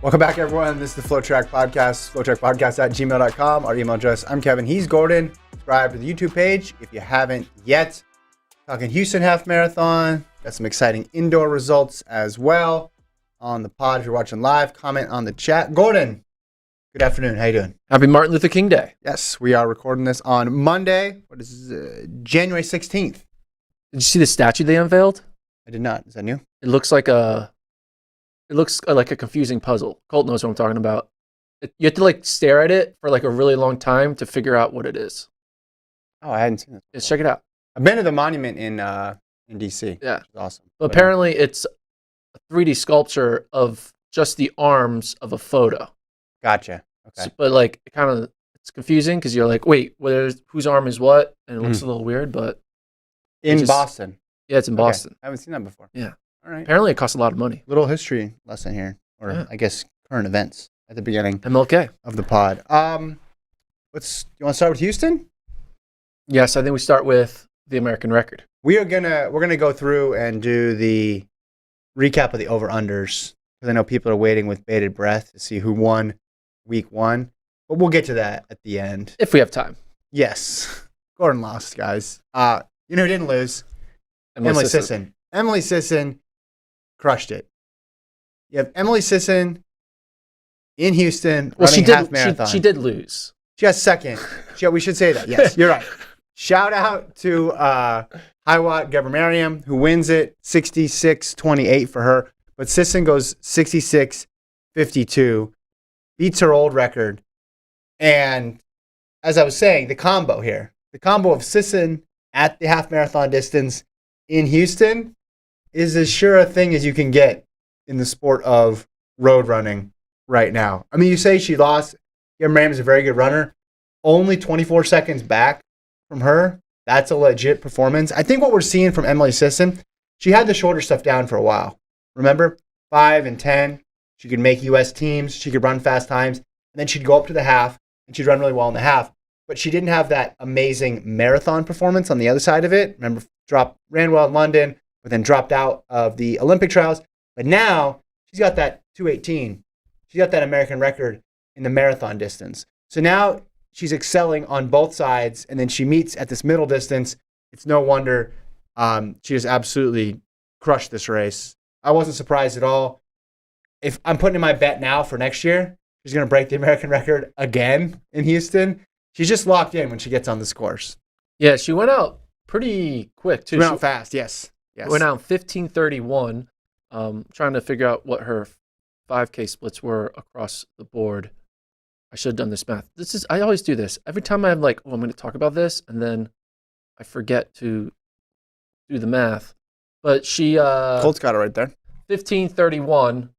Welcome back, everyone. This is the FloTrack Podcast, FloTrackPodcast@gmail.com. Our email address, I'm Kevin. He's Gordon. Subscribe to the YouTube page if you haven't yet. Talking Houston Half Marathon. Got some exciting indoor results as well on the pod. If you're watching live, comment on the chat. Gordon, good afternoon. How you doing? Happy Martin Luther King Day. Yes, we are recording this on Monday. What is January 16th? Did you see the statue they unveiled? I did not. Is that new? It looks like a confusing puzzle. Colt knows what I'm talking about. You have to like stare at it for like a really long time to figure out what it is. Oh, I hadn't seen it. Just check it out. I've been to the monument in DC. Yeah, which is awesome. But apparently it's a 3D sculpture of just the arms of a photo. Gotcha. Okay. So, but like it's confusing because you're like, wait, whose arm is what? And it looks a little weird, but In Boston. Yeah, it's in Boston. I haven't seen that before. Yeah. All right. Apparently it costs a lot of money. Little history lesson here, or I guess current events at the beginning MLK of the pod. You want to start with Houston? Yes, I think we start with the American record. We're gonna go through and do the recap of the over-unders because I know people are waiting with bated breath to see who won week one, but we'll get to that at the end If we have time. Yes, Gordon lost, guys. You know who didn't lose? Emily Sisson. Emily Sisson crushed it. You have Emily Sisson in Houston running half marathon. She did lose. She got second. We should say that. Yes, you're right. Shout out to Hiwat Gebremariam, who wins it 66:28 for her. But Sisson goes 66:52, beats her old record. And as I was saying, the combo of Sisson at the half marathon distance in Houston is as sure a thing as you can get in the sport of road running right now. I mean, you say she lost. Gebremariam is a very good runner. Only 24 seconds back from her. That's a legit performance. I think what we're seeing from Emily Sisson, she had the shorter stuff down for a while. Remember? 5 and 10. She could make U.S. teams. She could run fast times. And then she'd go up to the half, and she'd run really well in the half. But she didn't have that amazing marathon performance on the other side of it. Remember, ran well in London, but then dropped out of the Olympic trials. But now she's got that 2:18. She's got that American record in the marathon distance. So now she's excelling on both sides, and then she meets at this middle distance. It's no wonder she just absolutely crushed this race. I wasn't surprised at all. If I'm putting in my bet now for next year, she's going to break the American record again in Houston. She's just locked in when she gets on this course. Yeah, she went out pretty quick, too. She went out fast, yes. Went out 15:31. Trying to figure out what her 5K splits were across the board. I should have done this math. I always do this. Every time I'm like, I'm going to talk about this, and then I forget to do the math. But she... Colt's got it right there. 15:31,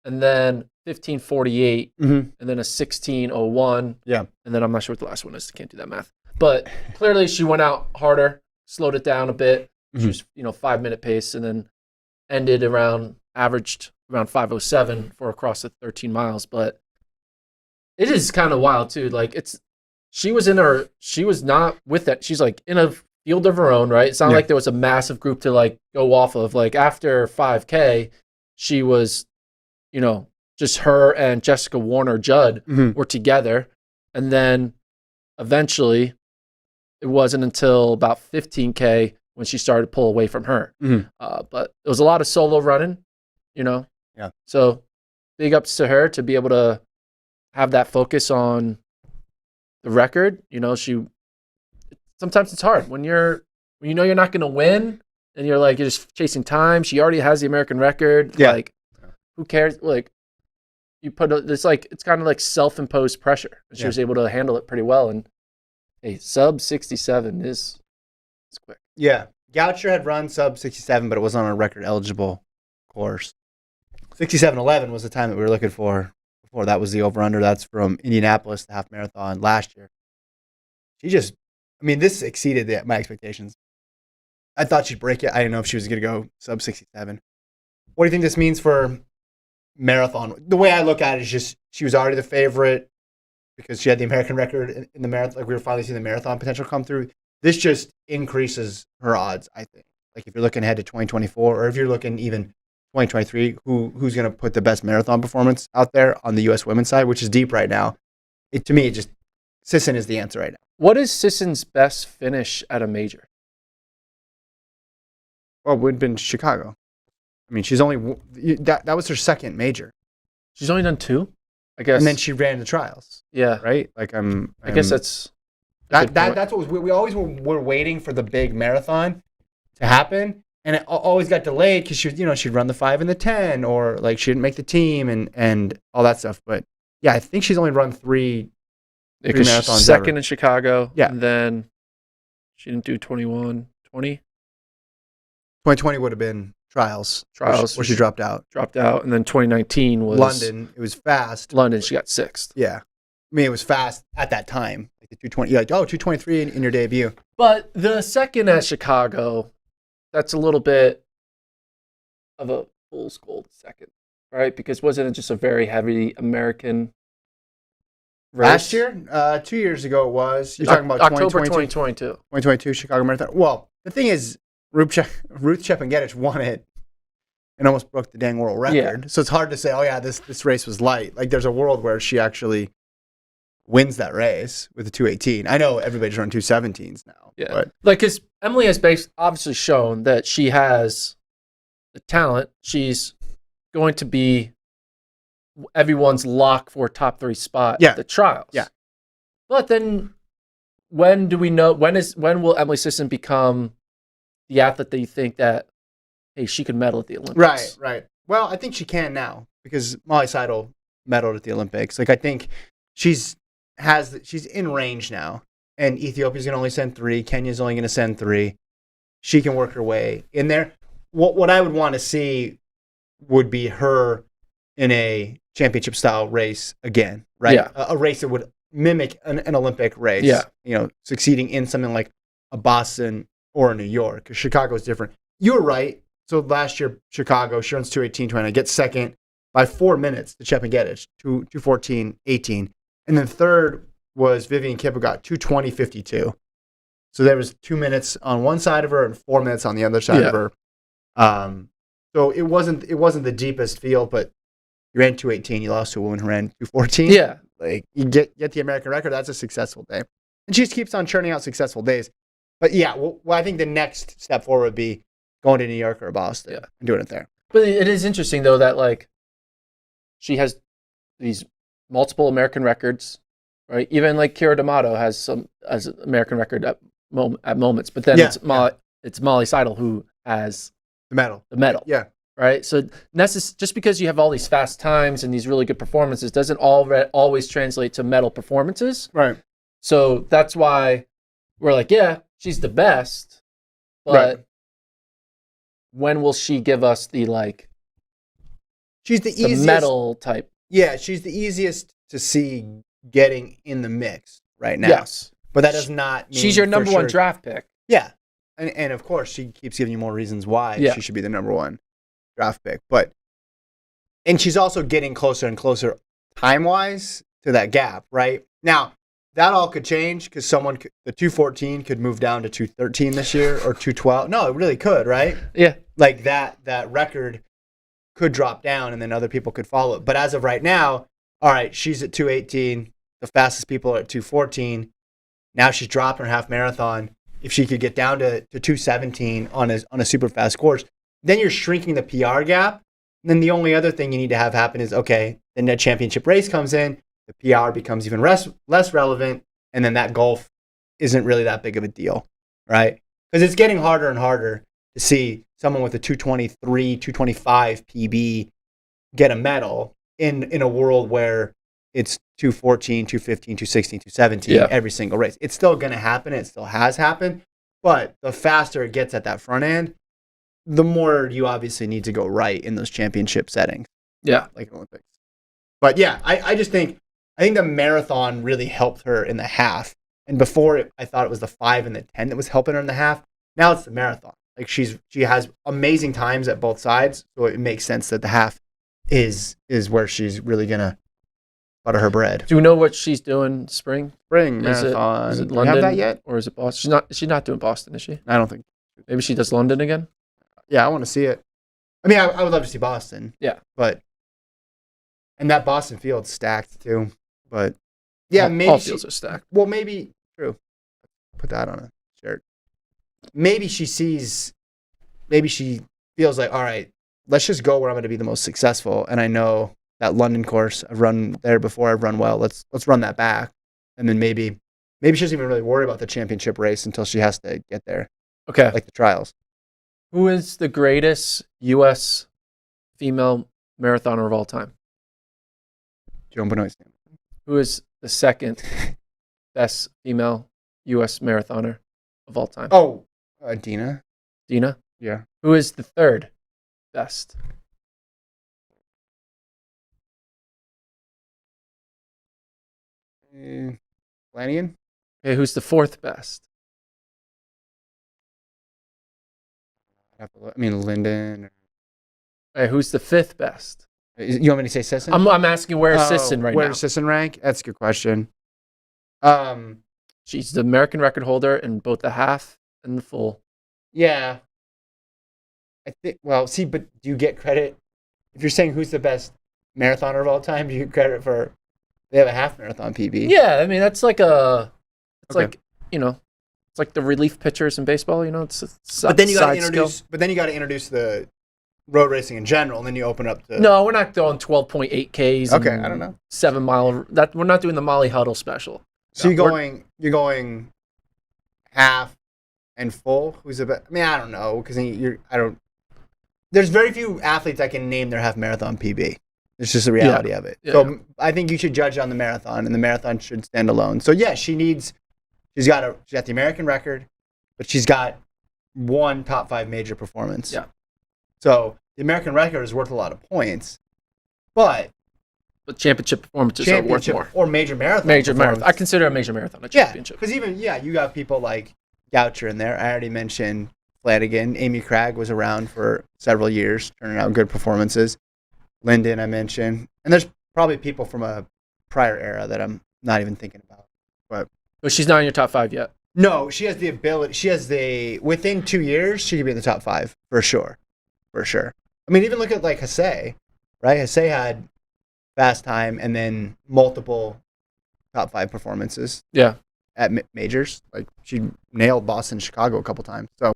and then 15:48, and then a 16:01. Yeah. And then I'm not sure what the last one is. I can't do that math. But clearly she went out harder, slowed it down a bit. She was, 5-minute pace, and then averaged around 5:07 for across the 13 miles. But it is kind of wild too. Like she was not with that. She's like in a field of her own, right? It's not like there was a massive group to like go off of. Like after 5K, she was, just her and Jessica Warner Judd were together. And then eventually it wasn't until about 15K when she started to pull away from her. But it was a lot of solo running, Yeah. So big ups to her to be able to have that focus on the record. Sometimes it's hard when you're not going to win and you're just chasing time. She already has the American record. Yeah. Like, who cares? Like, it's kind of like self-imposed pressure. She was able to handle it pretty well. And hey, sub 67 is quick. Yeah. Goucher had run sub 67, but it was on a record eligible course. 67:11 was the time that we were looking for before. That was the over-under. That's from Indianapolis, the half marathon last year. This exceeded my expectations. I thought she'd break it. I didn't know if she was going to go sub 67. What do you think this means for marathon? The way I look at it is just she was already the favorite because she had the American record in the marathon. Like we were finally seeing the marathon potential come through. This just increases her odds, I think. Like if you're looking ahead to 2024 or if you're looking even 2023, who's going to put the best marathon performance out there on the U.S. women's side, which is deep right now. To me, Sisson is the answer right now. What is Sisson's best finish at a major? Well, it would have been Chicago. I mean, she's only that was her second major. She's only done 2, I guess. And then she ran the trials. Yeah. Right? Like I guess that's that's what we always were waiting for the big marathon to happen. And it always got delayed because she'd run the 5 and the 10, or like she didn't make the team and all that stuff. But yeah, I think she's only run 3 marathons. Second ever. in Chicago. Yeah. And then she didn't do 21, 20. 2020 would have been trials where she dropped out. And then 2019 was London. It was fast. London, she got 6th. Yeah. I mean, it was fast at that time. Like the 220. You're like, 223 in your debut. But the second at Chicago, that's a little bit of a fool's gold second, right? Because wasn't it just a very heavy American race? Last year? 2 years ago it was. You're talking about October 2022? 2022. 2022 Chicago Marathon. Well, the thing is, Ruth Chepengedich won it and almost broke the dang world record. Yeah. So it's hard to say, this race was light. Like, there's a world where she actually wins that race with a 218. I know everybody's running 217s now. Yeah. But because Emily has obviously shown that she has the talent. She's going to be everyone's lock for top 3 spot at the trials. Yeah. But then when do we know, when will Emily Sisson become the athlete that you think that, hey, she could medal at the Olympics? Right. Well, I think she can now because Molly Seidel medaled at the Olympics. Like, I think she's in range now, and Ethiopia's going to only send 3. Kenya's only going to send 3. She can work her way in there. What I would want to see would be her in a championship style race again, right? Yeah. A race that would mimic an Olympic race. Yeah. Succeeding in something like a Boston or a New York, because Chicago is different. You're right. So last year, Chicago, she runs 2:18:20, gets second by 4 minutes to Chepengedich, 2:14:18. And then third was Vivian Kipp, who got 2:20:52. So there was 2 minutes on one side of her and 4 minutes on the other side of her. So it wasn't the deepest field, but you ran 2:18, you lost to a woman who ran 2:14. Yeah. Like, you get the American record, that's a successful day. And she just keeps on churning out successful days. But yeah, well, I think the next step forward would be going to New York or Boston and doing it there. But it is interesting, though, that like she has these multiple American records, right? Even like Kira D'Amato has an American record at moments, but then it's Molly Seidel who has the medal. Yeah. Right. So just because you have all these fast times and these really good performances doesn't always translate to medal performances. Right. So that's why we're like, yeah, she's the best, but when will she give us the like? She's the easiest medal type. Yeah, she's the easiest to see getting in the mix right now. Yes, but that does not mean she's your number one draft pick. Yeah, and of course she keeps giving you more reasons why she should be the number 1 draft pick. And she's also getting closer and closer time wise to that gap. Right now, that all could change because the 214 could move down to 213 this year or 212. No, it really could, right? Yeah. Like that record could drop down and then other people could follow it. But as of right now, all right, she's at 218. The fastest people are at 214. Now she's dropping her half marathon. If she could get down to 217 on a super fast course, then you're shrinking the PR gap. And then the only other thing you need to have happen is, okay, then that championship race comes in. The PR becomes even less relevant, and then that gulf isn't really that big of a deal, right? Because it's getting harder and harder to see someone with a 223, 225 PB get a medal in a world where it's 214, 215, 216, 217 every single race. It's still going to happen. It still has happened. But the faster it gets at that front end, the more you obviously need to go right in those championship settings. Yeah. Like Olympics. But yeah, I just think the marathon really helped her in the half. And before I thought it was the 5 and the 10 that was helping her in the half. Now it's the marathon. Like she has amazing times at both sides. So it makes sense that the half is where she's really going to butter her bread. Do we know what she's doing spring marathon? Is it Do we London have that yet? Or is it Boston? She's not doing Boston, is she? I don't think. Maybe she does London again? Yeah, I want to see it. I mean, I would love to see Boston. Yeah. And that Boston field's stacked too. But yeah, maybe all fields are stacked. Well, maybe true. Put that on a shirt. Maybe she feels like, all right, let's just go where I'm going to be the most successful. And I know that London course, I've run there before, I've run well. Let's run that back. And then maybe she doesn't even really worry about the championship race until she has to get there. Okay. Like the trials. Who is the greatest U.S. female marathoner of all time? Joan Benoit. Who is the second best female U.S. marathoner of all time? Oh, Dina. Dina? Yeah. Who is the third best? Flanagan? Okay, who's the fourth best? I mean, Linden. Okay, who's the fifth best? You want me to say Sisson? I'm asking where is Sisson right now? Where does Sisson rank? That's a good question. She's the American record holder in both the half and the full. Yeah. I think. Well, see, but do you get credit if you're saying who's the best marathoner of all time? Do you get credit for they have a half marathon PB? Yeah, I mean that's like it's like it's like the relief pitchers in baseball. It's but then you got to introduce. But then you got to introduce the road racing in general, and then you open up the. No, we're not doing 12.8 Ks. Okay, I don't know. 7 mile. That we're not doing the Molly Huddle special. So you're going half and full. Who's the best? I mean, I don't know because There's very few athletes that can name their half marathon PB. It's just the reality of it. Yeah. So I think you should judge on the marathon, and the marathon should stand alone. So yeah, she's got the American record, but she's got one top 5 major performance. Yeah. So the American record is worth a lot of points, but championship performances are worth more. Or major marathon. I consider a major marathon a championship. Because you got people like Goucher in there. I already mentioned Flanagan. Amy Cragg was around for several years, turning out good performances. Linden, I mentioned. And there's probably people from a prior era that I'm not even thinking about. But she's not in your top 5 yet. No, she has the ability. Within 2 years, she could be in the top 5 for sure. For sure. I mean, even look at like Hasse, right? Hasse had fast time and then multiple top 5 performances. Yeah. At majors. Like she nailed Boston, Chicago a couple times. So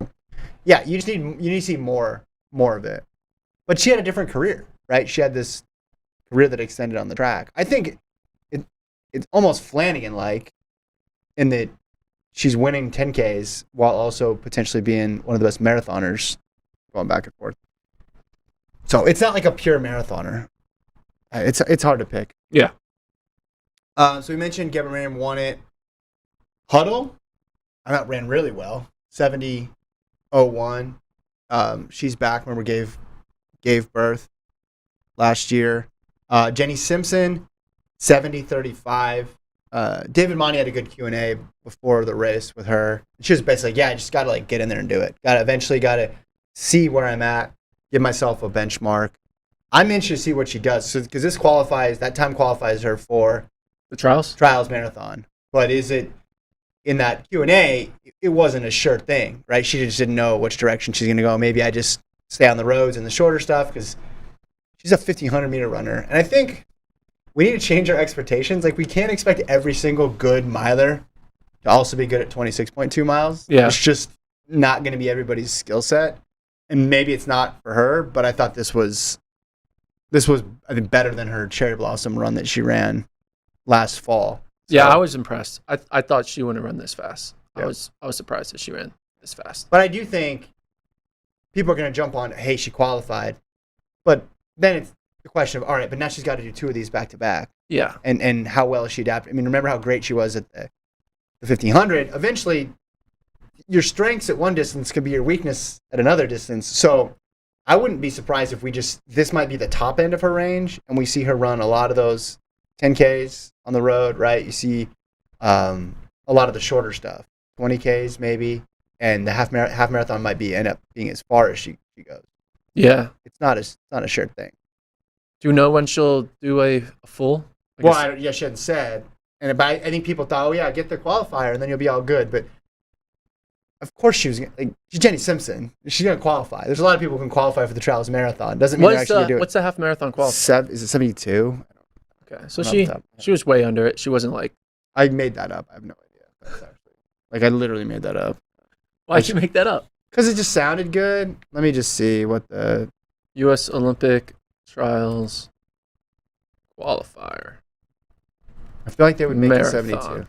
yeah, you need to see more of it. But she had a different career, right? She had this career that extended on the track. I think it's almost Flanagan-like in that she's winning 10Ks while also potentially being one of the best marathoners going back and forth. So it's not like a pure marathoner. It's hard to pick. Yeah. So we mentioned Geber won it. Huddle, I thought ran really well. 70.01. She's back. Remember, gave birth last year. Jenny Simpson, 70.35. David Monty had a good Q&A before the race with her. She was basically, I just got to get in there and do it. Eventually got to see where I'm at, give myself a benchmark. I'm interested to see what she does. So, because that time qualifies her for the trials marathon. But is it in that Q&A? It wasn't a sure thing, right? She just didn't know which direction she's going to go. Maybe I just stay on the roads and the shorter stuff because she's a 1,500 meter runner. And I think we need to change our expectations. We can't expect every single good miler to also be good at 26.2 miles. Yeah. It's just not going to be everybody's skill set. And maybe it's not for her, but I thought this was I think better than her cherry blossom run that she ran last fall. So, yeah, I was impressed. I thought she wouldn't run this fast. Yeah. I was surprised that she ran this fast. But I do think people are going to jump on, hey, she qualified. But then it's the question of, all right, but now she's got to do 2 of these back to back. Yeah. And how well is she adapted? I mean, remember how great she was at the 1,500. Eventually, your strengths at one distance could be your weakness at another distance. So I wouldn't be surprised if this might be the top end of her range, and we see her run a lot of those 10Ks on the road, right? You see a lot of the shorter stuff, 20Ks maybe, and the half marathon might end up being as far as she goes. Yeah. It's not a sure thing. Do you know when she'll do a full? She hadn't said. But I think people thought, get the qualifier, and then you'll be all good. But of course she was like she's Jenny Simpson. She's gonna qualify. There's a lot of people who can qualify for the trials marathon. Doesn't mean they're actually gonna do it. What's the half marathon qualifier? Is it 72? Okay, so she was way under it. She wasn't like. I made that up. I have no idea. That's actually, like I literally made that up. Why'd you make that up? Because it just sounded good. Let me just see what the U.S. Olympic Trials qualifier. I feel like they would make Marathon. it 72.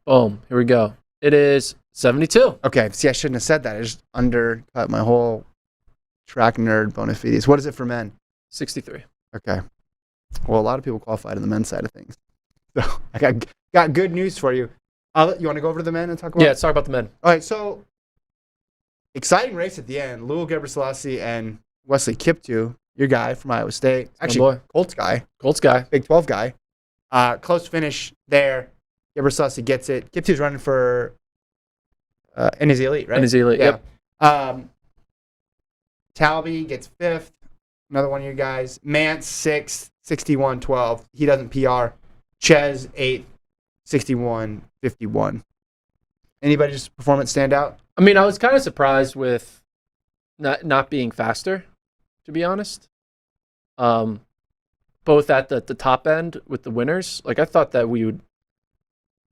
Boom. Here we go. It is 72. Okay. See, I shouldn't have said that. I just undercut my whole track nerd bona fides. What is it for men? 63. Okay. Well, a lot of people qualified on the men's side of things. So I got good news for you. You want to go over to the men and talk about? Yeah, let's talk about the men. All right. So exciting race at the end. Louis Gebrselassie and Wesley Kiptoo, your guy from Iowa State. Actually, Colts guy. Big 12 guy. Close finish there. Gebrselassie gets it. Kiptoo's running for in his elite, right? In his elite, yeah. Yep. Talby gets 5th. Another one of your guys. Mance 6th, 61-12. He doesn't PR. Ches 8th, 61-51. Anybody just performance stand out? I mean, I was kind of surprised with not being faster, to be honest. Both at the top end with the winners. Like I thought that we would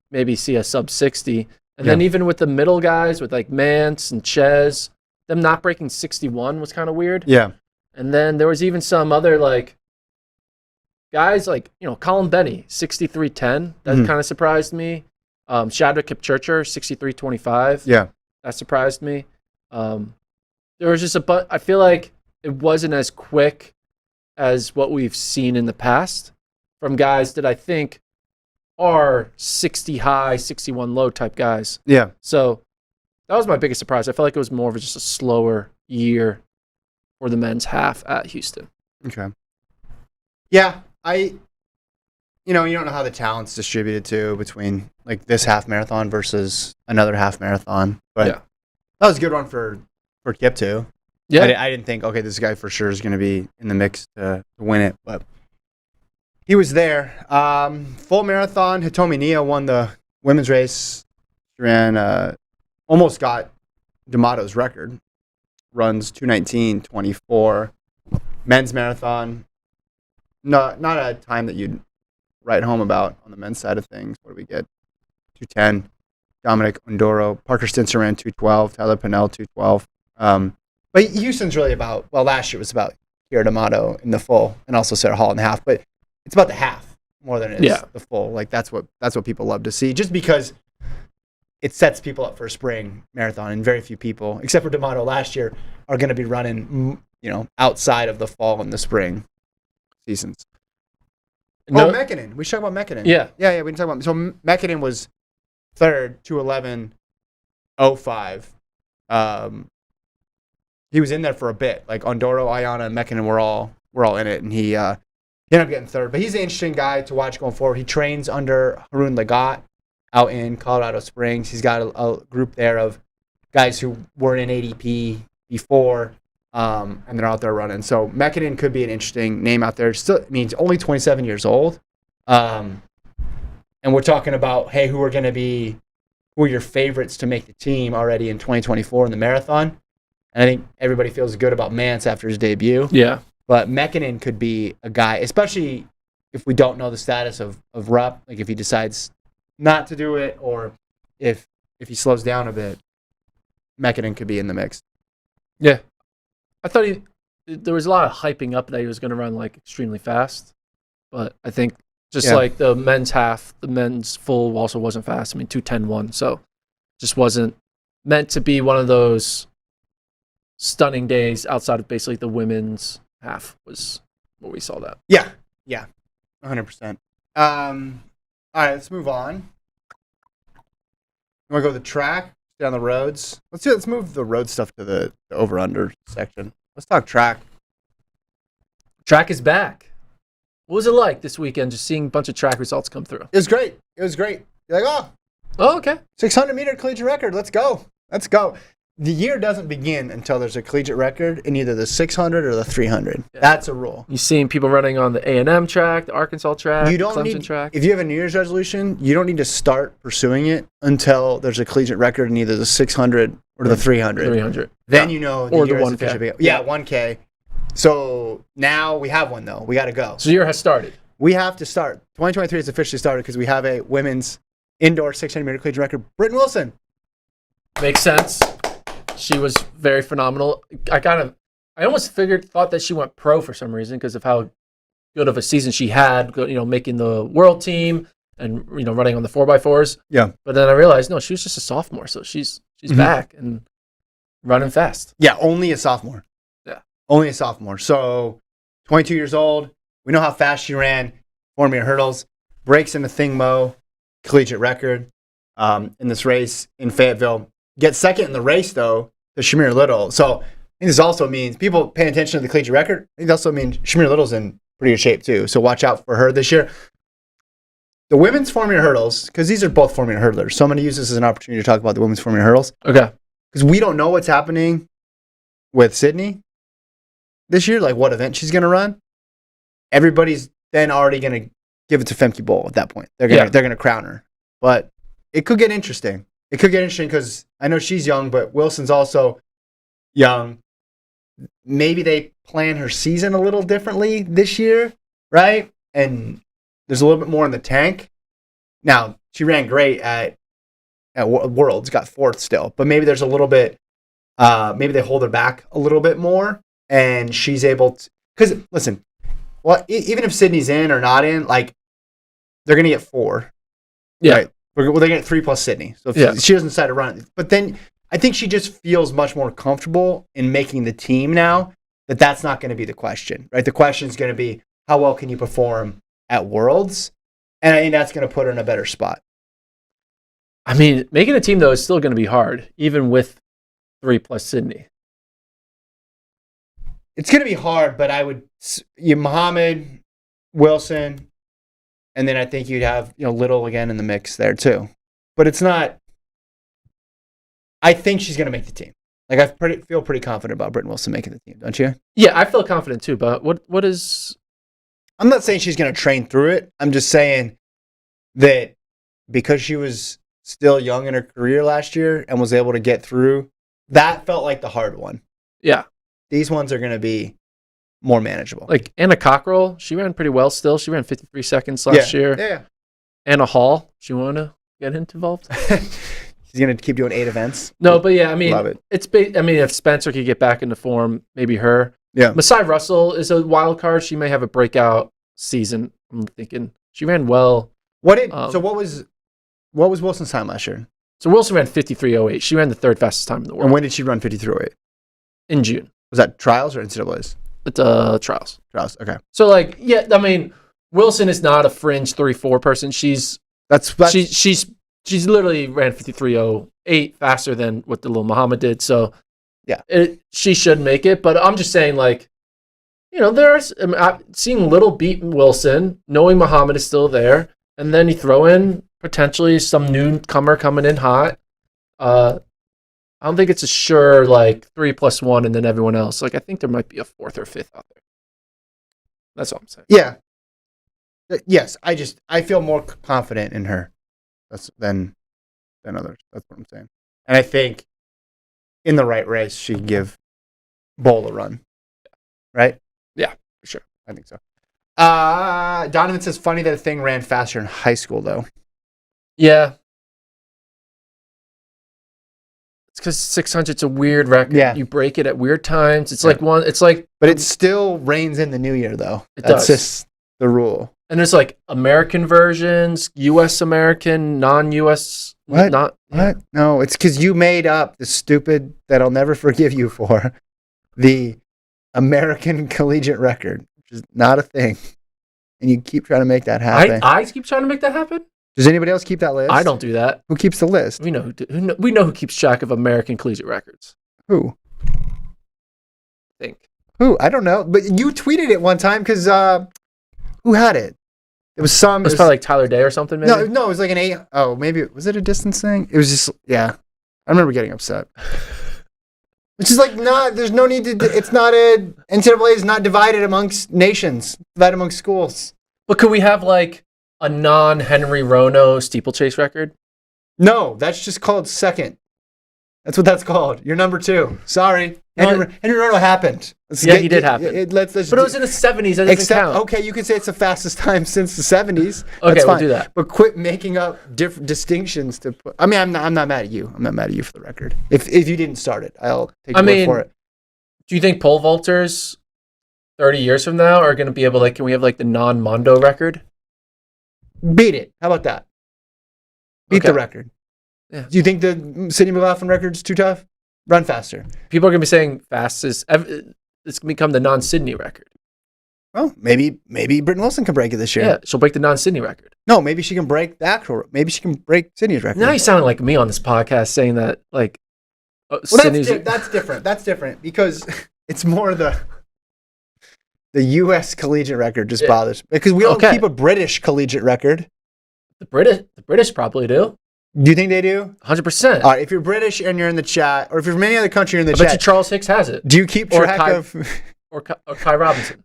maybe see a sub 60. And then even with the middle guys, with like Mance and Ches, them not breaking 61 was kind of weird. Yeah. And then there was even some other like guys like, Colin Benny, 63.10. That kind of surprised me. Shadwick Kipchurcher, 63.25. Yeah. That surprised me. There was just I feel like it wasn't as quick as what we've seen in the past from guys that I think are 60 high, 61 low type guys. Yeah. So that was my biggest surprise. I felt like it was more of just a slower year for the men's half at Houston. Okay. Yeah, you don't know how the talent's distributed too between like this half marathon versus another half marathon, but that was a good one for Kiptoo. Yeah, I didn't think this guy for sure is going to be in the mix to win it, but he was there. Full marathon, Hitomi Nia won the women's race. She ran, almost got D'Amato's record. Runs 2:19.24. Men's marathon, not a time that you'd write home about on the men's side of things. What do we get? 2:10. Dominic Undoro. Parker Stinson ran 2:12. Tyler Pinnell 2:12. But Houston's really last year was about Keira D'Amato in the full and also Sarah Hall in the half. But it's about the half more than it is the full. Like that's what people love to see. Just because it sets people up for a spring marathon, and very few people, except for D'Amato last year, are going to be running, outside of the fall and the spring seasons. No. Oh, Mekinen. We should talk about Mekinen. Yeah. We didn't talk about. So Mekinen was third, 2:11.05. He was in there for a bit. Like Ondoro, Ayana, and Mekinen were all in it, and he ended up getting third. But he's an interesting guy to watch going forward. He trains under Haroon Lagat out in Colorado Springs. He's got a group there of guys who were in ADP before, and they're out there running. So Mekinen could be an interesting name out there. Still, he's only 27 years old. And we're talking about, hey, who are your favorites to make the team already in 2024 in the marathon? And I think everybody feels good about Mance after his debut. Yeah. But Mekinen could be a guy, especially if we don't know the status of Rupp, like if he decides not to do it, or if he slows down a bit, Mekinen could be in the mix. Yeah. I thought there was a lot of hyping up that he was going to run like extremely fast. But I think like the men's half, the men's full also wasn't fast. I mean, 2:10.1. So just wasn't meant to be one of those stunning days outside of basically the women's half was what we saw that. Yeah. 100%. All right, let's move on. You want to go to the track, down the roads? Let's move the road stuff to the over-under section. Let's talk track. Track is back. What was it like this weekend, just seeing a bunch of track results come through? It was great. You're like, oh, okay. 600-meter collegiate record. Let's go. the year doesn't begin until there's a collegiate record in either the 600 or the 300. Yeah. That's a rule. You've seen people running on the A&M track, the Arkansas track, you don't Clemson need, track. If you have a New Year's resolution, you don't need to start pursuing it until there's a collegiate record in either the 600 or the 300. 300. Then you know or the 1K. Yeah, 1K. So now we have one, though. We got to go. So the year has started. We have to start. 2023 has officially started because we have a women's indoor 600-meter collegiate record. Britton Wilson. Makes sense. She was very phenomenal. I almost thought that she went pro for some reason because of how good of a season she had, making the world team and, running on the 4x4s. Yeah. But then I realized, no, she was just a sophomore. So she's back and running fast. Yeah, only a sophomore. Yeah. Only a sophomore. So 22 years old. We know how fast she ran. 400-meter hurdles. Breaks in the Thing Mo collegiate record in this race in Fayetteville. Gets second in the race, though, to Shamir Little. So I think this also means people paying attention to the collegiate record. I think it also means Shamir Little's in pretty good shape, too. So watch out for her this year. The women's 400-meter hurdles, because these are both 400-meter hurdlers. So I'm going to use this as an opportunity to talk about the women's 400-meter hurdles. Okay. Because we don't know what's happening with Sydney this year, like what event she's going to run. Everybody's then already going to give it to Femke Bowl at that point. They're going to crown her. But it could get interesting. It could get interesting because I know she's young, but Wilson's also young. Maybe they plan her season a little differently this year, right? And there's a little bit more in the tank. Now, she ran great at Worlds, got fourth still, but maybe there's a little bit, maybe they hold her back a little bit more, and she's able to, because listen, well, even if Sydney's in or not in, like, they're going to get 4. Yeah. Right? They're going to get 3 plus Sydney. So if she doesn't decide to run it. But then I think she just feels much more comfortable in making the team now that's not going to be the question, right? The question is going to be, how well can you perform at Worlds? And I think that's going to put her in a better spot. I mean, making a team, though, is still going to be hard, even with 3 plus Sydney. It's going to be hard, but Muhammad, Wilson, and then I think you'd have Little again in the mix there too. But it's not. I think she's going to make the team. Like I feel pretty confident about Britton Wilson making the team, don't you? Yeah, I feel confident too. But what is? I'm not saying she's going to train through it. I'm just saying that because she was still young in her career last year and was able to get through, that felt like the hard one. Yeah, these ones are going to be more manageable. Like Anna Cockrell, she ran pretty well still. She ran 53 seconds last year. Yeah. Anna Hall, do you want to get involved? She's going to keep doing 8 events. No, but yeah, I mean, love it. If Spencer could get back into form, maybe her. Yeah. Masai Russell is a wild card. She may have a breakout season. I'm thinking she ran well. So what was Wilson's time last year? So Wilson ran 53.08. She ran the 3rd fastest time in the world. And when did she run 53.08? In June. Was that trials or NCAAs? Trials. Trials. Okay. So Wilson is not a fringe 3-4 person. She's literally ran 53.08 faster than what the little Muhammad did. So yeah, she should make it. But I'm just saying, seeing Little beat Wilson, knowing Muhammad is still there, and then you throw in potentially some newcomer coming in hot. I don't think it's a sure 3 plus 1 and then everyone else. I think there might be a 4th or 5th out there. That's all I'm saying. Yeah. Yes, I feel more confident in her than others. That's what I'm saying. And I think in the right race, she can give Bowl a run. Right? Yeah, for sure. I think so. Donovan says, funny that a thing ran faster in high school, though. Yeah. It's because 600's a weird record. Yeah. You break it at weird times. It's But it still reigns in the new year, though. That's just the rule. And there's American versions, U.S. American, non-U.S. What? What? No, it's because you made up the stupid that I'll never forgive you for, the American collegiate record, which is not a thing. And you keep trying to make that happen. I keep trying to make that happen? Does anybody else keep that list? I don't do that. Who keeps the list? We know who keeps track of American collegiate records. Who? Think. Who? I don't know. But you tweeted it one time because who had it? It was probably Tyler Day or something, maybe? No, it was an 8. Oh, maybe. Was it a distance thing? It was just, yeah. I remember getting upset. Which is like there's no need to, it's not NCAA is not divided amongst nations, divided amongst schools. But could we have like a non-Henry Rono steeplechase record? No, that's just called second. That's what that's called. You're number 2. Sorry. Henry Rono happened. He did happen. But it was in the 70s. That doesn't count. Okay, you can say it's the fastest time since the 70s. Okay, That's we'll fine. do that. But quit making up different distinctions to put. I mean, I'm not mad at you. I'm not mad at you for the record. If you didn't start it, I'll take your word for it. Do you think pole vaulters 30 years from now are going to be able to, can we have like the non-Mondo record? Beat it. How about that? Beat the record. Yeah. Do you think the Sidney McLaughlin record's too tough? Run faster. People are going to be saying fastest. It's going to become the non-Sydney record. Well, maybe Britton Wilson can break it this year. Yeah, she'll break the non-Sydney record. No, maybe she can break the actual. Maybe she can break Sydney's record. Now you sound like me on this podcast saying that, like, that's different. That's different because it's more the U.S. collegiate record just bothers because we don't keep a British collegiate record. The British probably do. Do you think they do? 100%. All right, if you're British and you're in the chat, or if you're from any other country in the chat, I bet you Charles Hicks has it. Do you keep track of? Or Kai Robinson.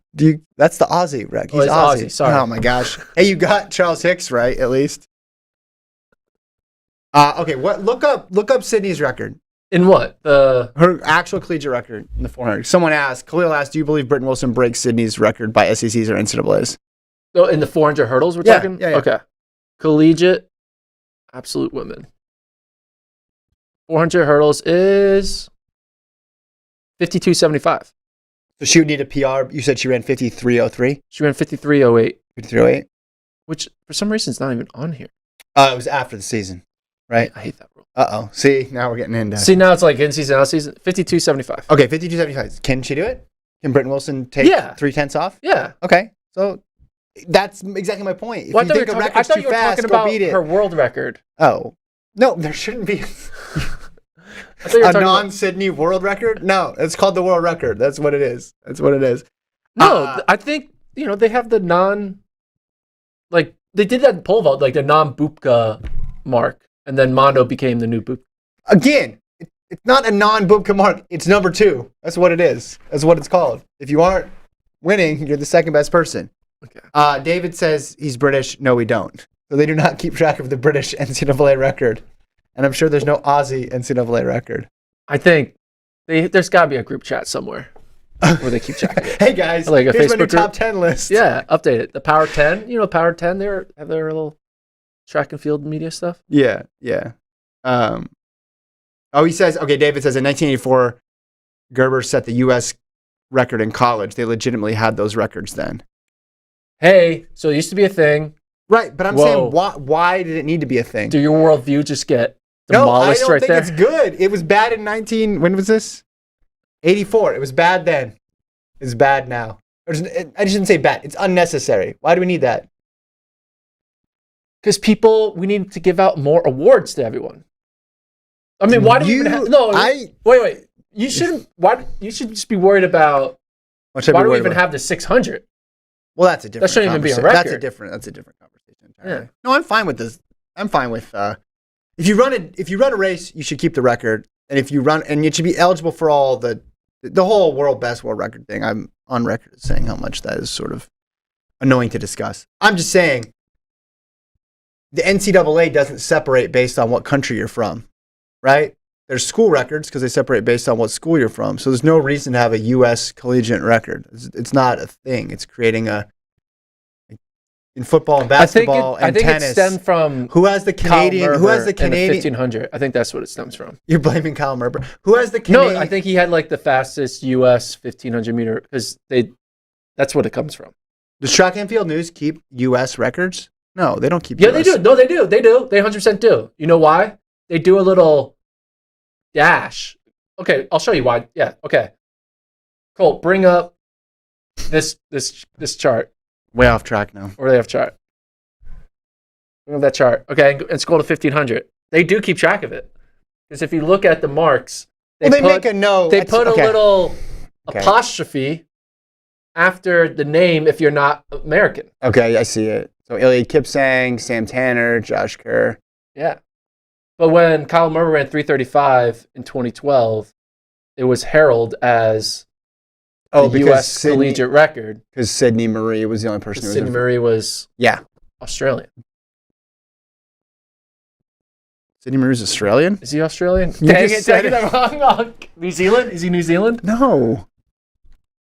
That's the Aussie rec. He's Aussie. Sorry. Oh my gosh. Hey, you got Charles Hicks right at least. Okay. What? Look up Sydney's record. In what? Her actual collegiate record in the 400. Someone asked. Khalil asked, "Do you believe Britton Wilson breaks Sydney's record by SECs or NCAA's?" So in the 400 hurdles, we're talking. Yeah. Okay. Collegiate, absolute women. 400 hurdles is 52.75. So she would need a PR. You said she ran 53.03? She ran 53.08. 53.08? Which, for some reason, is not even on here. It was after the season, right? I hate that rule. Uh-oh. See, now we're getting into... See, now it's like in-season, out-season. 52.75. Okay, 52.75. Can she do it? Can Britton Wilson take 3/10 off? Yeah. Okay, so that's exactly my point. If Well, you think a record's too fast, go beat it. Her world record. Oh. No, there shouldn't be... A non-Sydney world record? No, it's called the world record. That's what it is. No, I think, they have the like, they did that in pole vault, like the non-Bubka mark, and then Mondo became the new Bubka. Again, it's not a non-Bubka mark. It's number 2. That's what it is. That's what it's called. If you aren't winning, you're the second best person. Okay. David says he's British. No, we don't. So they do not keep track of the British NCAA record. And I'm sure there's no Aussie NCAA record. I think there's got to be a group chat somewhere where they keep track of it. Hey guys, like a here's Facebook my new top 10 list. Yeah, update it. The Power 10, Power 10, they have their little track and field media stuff. Yeah. He says, okay, David says in 1984, Gerber set the U.S. record in college. They legitimately had those records then. Hey, so it used to be a thing. Right, but I'm saying, why did it need to be a thing? Do your worldview just get demolished right there? No, I don't think it's good. It was bad in when was this? 84. It was bad then. It's bad now. I shouldn't say bad. It's unnecessary. Why do we need that? Because we need to give out more awards to everyone. I mean, why do we even have... No, wait. You shouldn't... You should just be worried about... Why do we even have the 600? Well, that's a different... That shouldn't even be a record. That's a different conversation entirely. Yeah. No, I'm fine with this. I'm fine with... If you run a race, you should keep the record. And if you run... And you should be eligible for all the whole world record thing. I'm on record as saying how much that is sort of annoying to discuss. I'm just saying the NCAA doesn't separate based on what country you're from, right? There's school records because they separate based on what school you're from. So there's no reason to have a U.S. collegiate record. It's not a thing. It's creating in football and basketball and tennis. I think it stemmed from who has the Canadian 1500. I think that's what it stems from. You're blaming Kyle Merber. Who has the Canadian? No, I think he had like the fastest U.S. 1500 meter because that's what it comes from. Does Track and Field News keep U.S. records? No, they don't keep. Yeah, they do. No, they do. They 100% do. You know why? They do a little dash. Okay, I'll show you why. Yeah. Okay. Colt, bring up this chart. Way off track now. Or they have chart. Bring up that chart. Okay, and scroll to 1500. They do keep track of it. Because if you look at the marks, they make a note. They put a little apostrophe after the name if you're not American. Okay, I see it. So Ilya Kipsang, Sam Tanner, Josh Kerr. Yeah. But when Kyle Merber ran 335 in 2012, it was heralded as Oh, the because U.S. collegiate record. Because Sydney Marie was the only person who was Sydney Marie was Australian. Sydney Marie's Australian? Is he Australian? You Dang just it, said dang it, I'm wrong. New Zealand? Is he New Zealand? No.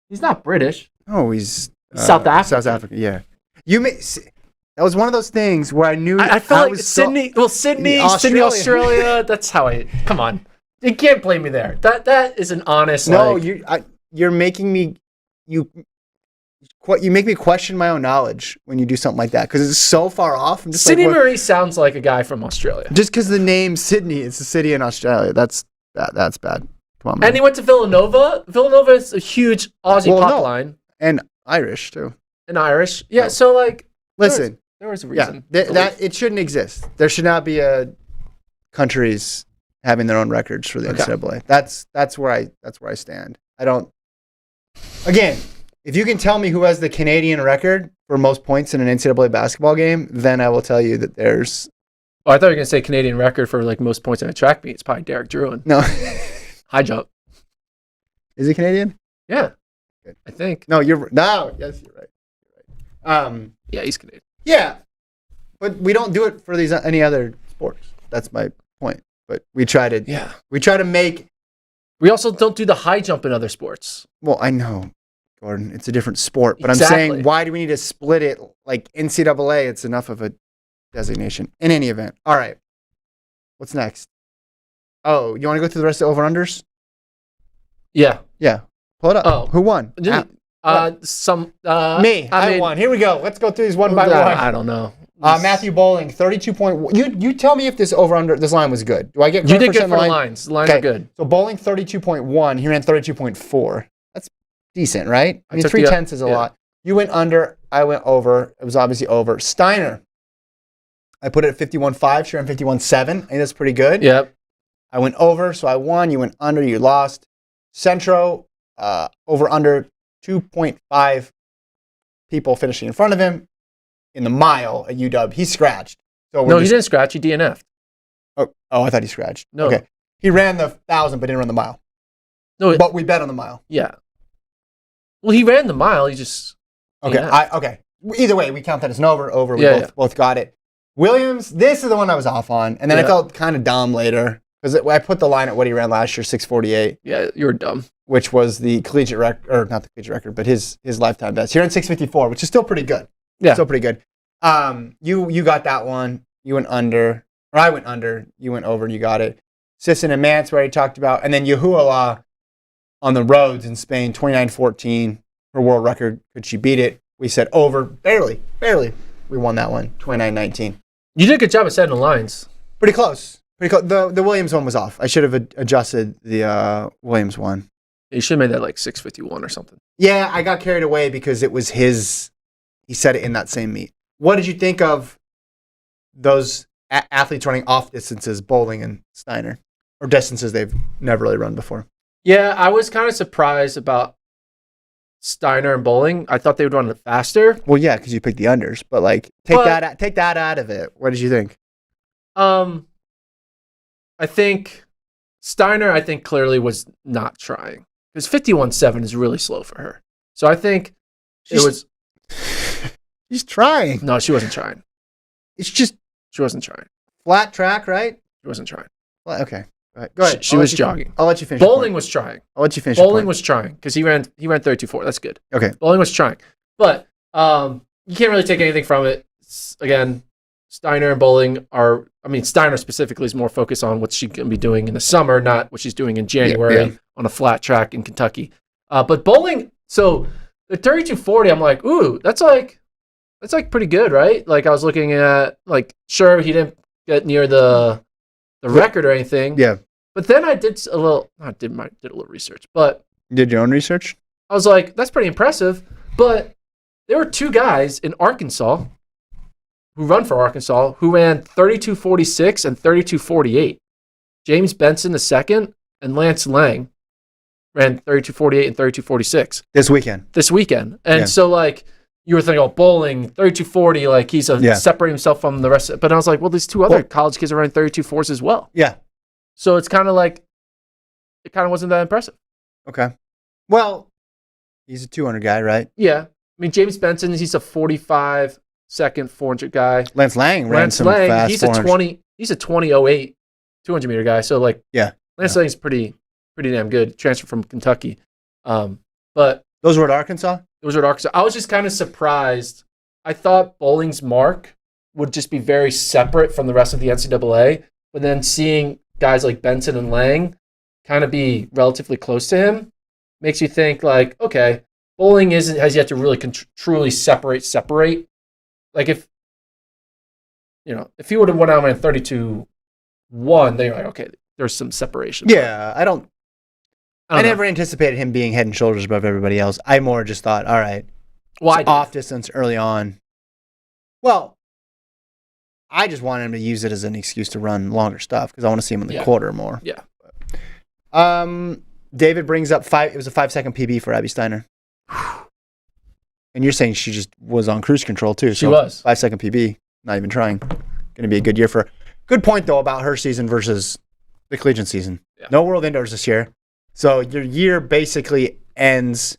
He's not British. No, he's South Africa. South Africa, yeah. That was one of those things where I knew I feel like it's Sydney. Well, Sydney, Australia. That's how come on. You can't blame me there. That is an honest. No, you're making me you make me question my own knowledge when you do something like that because it's so far off. Sydney Marie sounds like a guy from Australia. Just because the name Sydney, it's a city in Australia. That's bad. Come on, man. And he went to Villanova. Villanova is a huge Aussie pop line. And Irish too. And Irish, yeah. No. So like, listen, there was a reason. Yeah, that it shouldn't exist. There should not be countries having their own records for the NCAA. That's where I stand. I don't. Again, if you can tell me who has the Canadian record for most points in an NCAA basketball game, then I will tell you that there's. Oh, I thought you were gonna say Canadian record for like most points in a track meet. It's probably Derek Drouin. No. High jump. Is he Canadian? Yeah. Good. I think. No, yes, you're right. Yeah, he's Canadian. Yeah, but we don't do it for any other sports. That's my point. But we try to make. We also don't do the high jump in other sports. Well, I know, Gordon, it's a different sport. But exactly. I'm saying, why do we need to split it? Like NCAA, it's enough of a designation. In any event. All right. What's next? Oh, you want to go through the rest of the over-unders? Yeah. Yeah. Pull it up. Oh. Who won? Me. I won. Here we go. Let's go through these one by one. I don't know. Matthew Bowling, 32.1. You tell me if this this line was good. Do I get credit? You did good for the lines. The lines are good. So Bowling 32.1. He ran 32.4. That's decent, right? I mean, 3/10 is a lot. You went under. I went over. It was obviously over. Steiner, I put it at 51.5. She ran 51.7. I think that's pretty good. Yep. I went over, so I won. You went under. You lost. Centro, over under 2.5 people finishing in front of him in the mile at UW. He scratched. So he didn't scratch. He DNF'd. Oh, I thought he scratched. No. Okay. He ran the 1,000 but didn't run the mile. No, but we bet on the mile. Yeah. Well, he ran the mile. He just okay. Okay. Either way, we count that as an over. We both got it. Williams, this is the one I was off on, and then I felt kind of dumb later because I put the line at what he ran last year, 6:48. Yeah, you were dumb. Which was the collegiate record, or not the collegiate record, but his lifetime best. He ran 6:54, which is still pretty good. Yeah, still pretty good. You got that one. You went under, or I went under. You went over, and you got it. Sisson and Mance, where I talked about, and then Yahuala on the roads in Spain, 29:14, her world record. Could she beat it? We said over, barely. We won that one, 29:19. You did a good job of setting the lines. Pretty close. The Williams one was off. I should have adjusted the Williams one. You should have made that like 6:51 or something. Yeah, I got carried away because it was his. He said it in that same meet. What did you think of those athletes running off distances, Bowling and Steiner, or distances they've never really run before? Yeah, I was kind of surprised about Steiner and Bowling. I thought they would run it faster. Well, yeah, because you picked the unders, but like take that out of it. What did you think? I think Steiner, clearly was not trying because 51.7 is really slow for her. So I think she's trying. No, she wasn't trying. It's just she wasn't trying. Flat track, right? She wasn't trying. Well, okay. All right. Go ahead. She was jogging. I'll let you finish. Bowling was trying. I'll let you finish. Bowling was trying because he ran 32.4. That's good. Okay. Bowling was trying, but you can't really take anything from it. Again, Steiner and Bowling are. I mean, Steiner specifically is more focused on what she can be doing in the summer, not what she's doing in January on a flat track in Kentucky. But Bowling, so the 32.40, I'm like, ooh, that's like pretty good, right? Like I was looking at, like, sure, he didn't get near the record or anything. Yeah. But then I did a little research, but you did your own research? I was like, that's pretty impressive. But there were two guys in Arkansas who run for Arkansas who ran 32.46 and 32.48. James Benson II and Lance Lang ran 32.48 and 32.46. This weekend. And so, like, you were thinking, oh, Bowling, 32.40, like he's separating himself from the rest. But I was like, well, these two other college kids are running 32.4s as well. Yeah. So it's kind of like, it kind of wasn't that impressive. Okay. Well, he's a 200 guy, right? Yeah. I mean, James Benson, he's a 45-second 400 guy. Lance Lang ran some fast he's 400. He's a 20:08 200 meter guy. So like, yeah, Lance Lang's pretty damn good. Transfer from Kentucky. But those were at Arkansas. Those were at Arkansas. I was just kind of surprised. I thought bowling's mark would just be very separate from the rest of the NCAA, but then seeing guys like Benson and Lang kind of be relatively close to him makes you think like, okay, bowling has yet to really truly separate. Like if he would have went out and 32-1, then you're like, okay, there's some separation. Yeah, I never anticipated him being head and shoulders above everybody else. I more just thought, all right, off distance early on. Well, I just wanted him to use it as an excuse to run longer stuff because I want to see him in the quarter more. Yeah. David brings up it was a 5-second PB for Abby Steiner. And you're saying she just was on cruise control too. She was. 5-second PB, not even trying. Going to be a good year for her. Good point though about her season versus the collegiate season. Yeah. No World Indoors this year. So your year basically ends,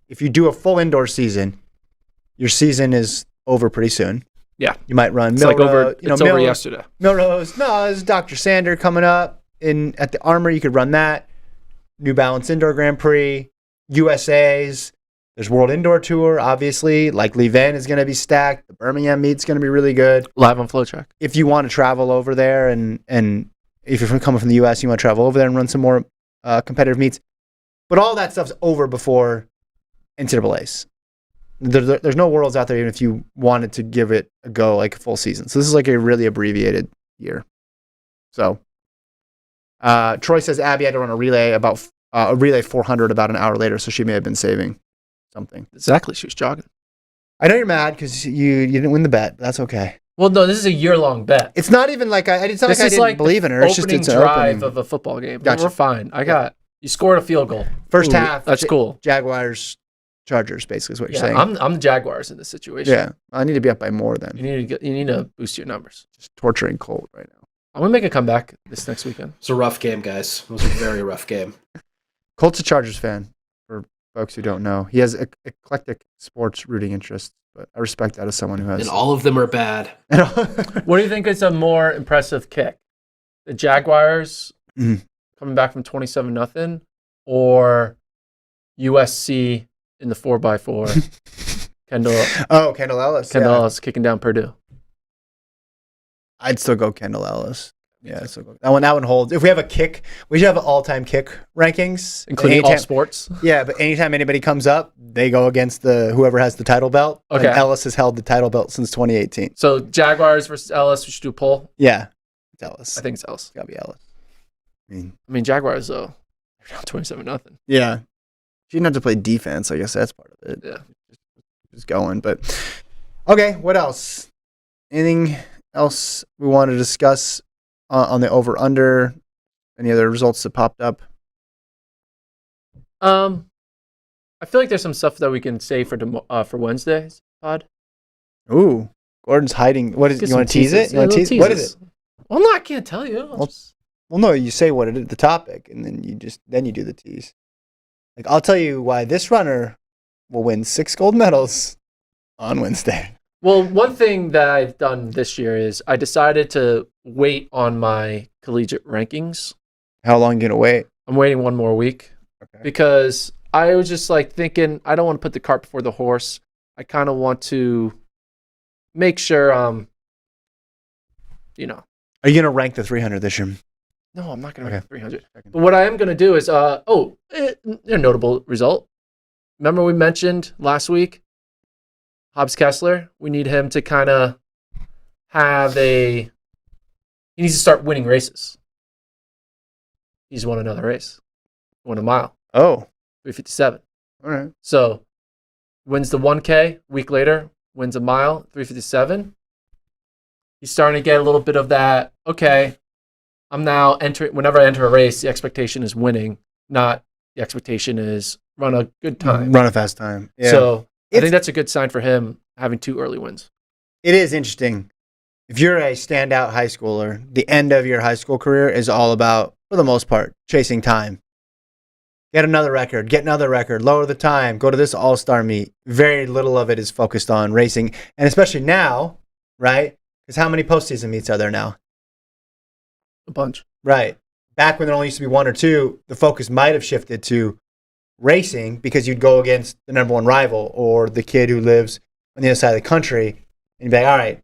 if you do a full indoor season, your season is over pretty soon. Yeah. You might run It's over yesterday. Milrose. No, there's Dr. Sander coming up at the Armory. You could run that. New Balance Indoor Grand Prix. USA's. There's World Indoor Tour, obviously. Like Lee-Van is going to be stacked. The Birmingham meet's going to be really good. Live on FloTrack. If you want to travel over there and if you're coming from the U.S., you want to travel over there and run some more competitive meets. But all that stuff's over before NCAA's. There's no Worlds out there even if you wanted to give it a go, like a full season. So this is like a really abbreviated year. So Troy says Abby had to run a relay 400 about an hour later, so she may have been saving something. Exactly, she was jogging. I know you're mad because you didn't win the bet. But that's okay. Well, no, this is a year-long bet. It's not even like it's not like I didn't believe in her. It's just it's an drive of a football game. Gotcha. We're fine. You scored a field goal. First half. That's cool. Jaguars, Chargers, basically is what you're saying. I'm the Jaguars in this situation. Yeah, I need to be up by more then. You need to boost your numbers. Just torturing Colt right now. I'm gonna make a comeback this next weekend. It's a rough game, guys. It was a very rough game. Colt's a Chargers fan. For folks who don't know, he has eclectic sports rooting interests, but I respect that as someone who has. And all of them are bad. What do you think is a more impressive kick? The Jaguars coming back from 27-0, or USC in the 4x4? Kendall Ellis. Kendall Ellis kicking down Purdue. I'd still go Kendall Ellis. Yeah, so that one holds. If we have a kick, we should have all-time kick rankings, including all sports. Yeah, but anytime anybody comes up, they go against whoever has the title belt. Okay, and Ellis has held the title belt since 2018. So Jaguars versus Ellis. We should do a poll. Yeah, it's Ellis. I think it's Ellis. It's gotta be Ellis. I mean Jaguars though. They're down 27-0. Yeah, she didn't have to play defense. I guess that's part of it. Yeah, just going. But okay, what else? Anything else we want to discuss on the over/under? Any other results that popped up? I feel like there's some stuff that we can say for Wednesday's pod. Ooh, Gordon's hiding. What is? You want to tease it? You want to tease? What is it? Well, no, I can't tell you. Well, no, you say what it is, the topic, and then you do the tease. Like, I'll tell you why this runner will win 6 gold medals on Wednesday. Well, one thing that I've done this year is I decided to wait on my collegiate rankings. How long are you going to wait? I'm waiting one more week. Okay. Because I was just like thinking, I don't want to put the cart before the horse. I kind of want to make sure, Are you going to rank the 300 this year? No, I'm not going to rank the 300. But what I am going to do is, a notable result. Remember we mentioned last week, Hobbs Kessler, we need him to kind of he needs to start winning races. He's won another race. Won a mile. Oh. 3:57. All right. So, wins the 1K, week later, wins a mile, 3:57. He's starting to get a little bit of that, okay, I'm now entering, whenever I enter a race, the expectation is winning, not the expectation is run a good time. Run a fast time. Yeah. So, I think that's a good sign for him having 2 early wins. It is interesting. If you're a standout high schooler, the end of your high school career is all about, for the most part, chasing time. get another record, lower the time, go to this all-star meet. Very little of it is focused on racing. And especially now, right? Because how many postseason meets are there now? A bunch. Right. Back when there only used to be one or two, the focus might have shifted to racing because you'd go against the number one rival or the kid who lives on the other side of the country. And you'd be like, all right,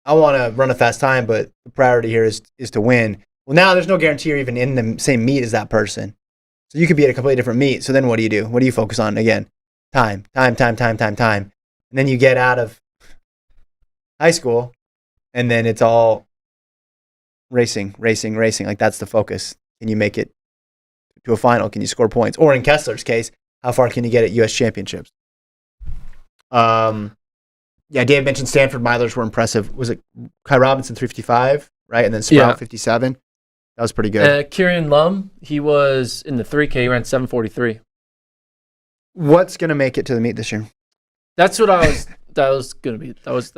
I want to run a fast time, but the priority here is to win. Well, now there's no guarantee you're even in the same meet as that person. So you could be at a completely different meet. So then what do? What do you focus on? Again, time. And then you get out of high school, and then it's all racing. Like, that's the focus. Can you make it to a final? Can you score points? Or in Kessler's case, how far can you get at U.S. championships? Yeah, Dave mentioned Stanford milers were impressive. Was it Kai Robinson 355, right? And then Sprout 57. That was pretty good. Kieran Lum, he was in the 3K, he ran 7:43. What's going to make it to the meet this year? That's what I was going to be. I was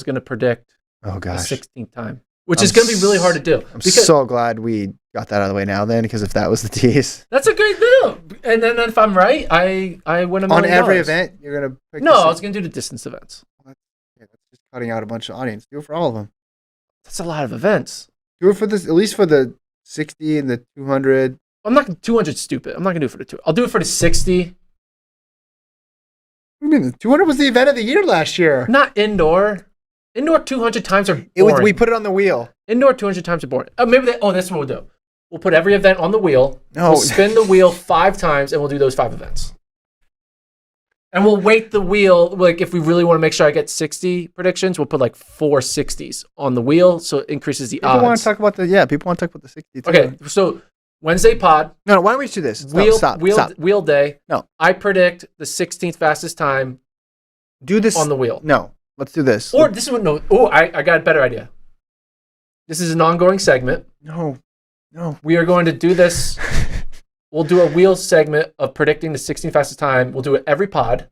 going to predict the 16th time, which is going to be really hard to do. I'm so glad we got that out of the way now then, because if that was the tease. That's a great deal. And then if I'm right, I win $1 million. On every event, you're going to pick No, I was going to do the distance events. That's just cutting out a bunch of audience. Do it for all of them. That's a lot of events. Do it for this, at least for the 60 and the 200. I'm not 200 stupid. I'm not going to do it for the 2. I'll do it for the 60. What do you mean? The 200 was the event of the year last year. Not indoor. Indoor 200 times are boring. We put it on the wheel. Indoor 200 times are boring. That's what we'll do. We'll put every event on the wheel. No. We'll spin the wheel 5 times, and we'll do those 5 events. And we'll weight the wheel. Like, if we really want to make sure I get 60 predictions, we'll put like 4 60s on the wheel, so it increases the odds. People want to talk about the 60 too. Okay, so Wednesday pod. No, why don't we just do this? Stop. Wheel day. No. I predict the 16th fastest time. Do this on the wheel. No, let's do this. Or this is what I got a better idea. This is an ongoing segment. No. We are going to do this. We'll do a wheel segment of predicting the 16th fastest time. We'll do it every pod,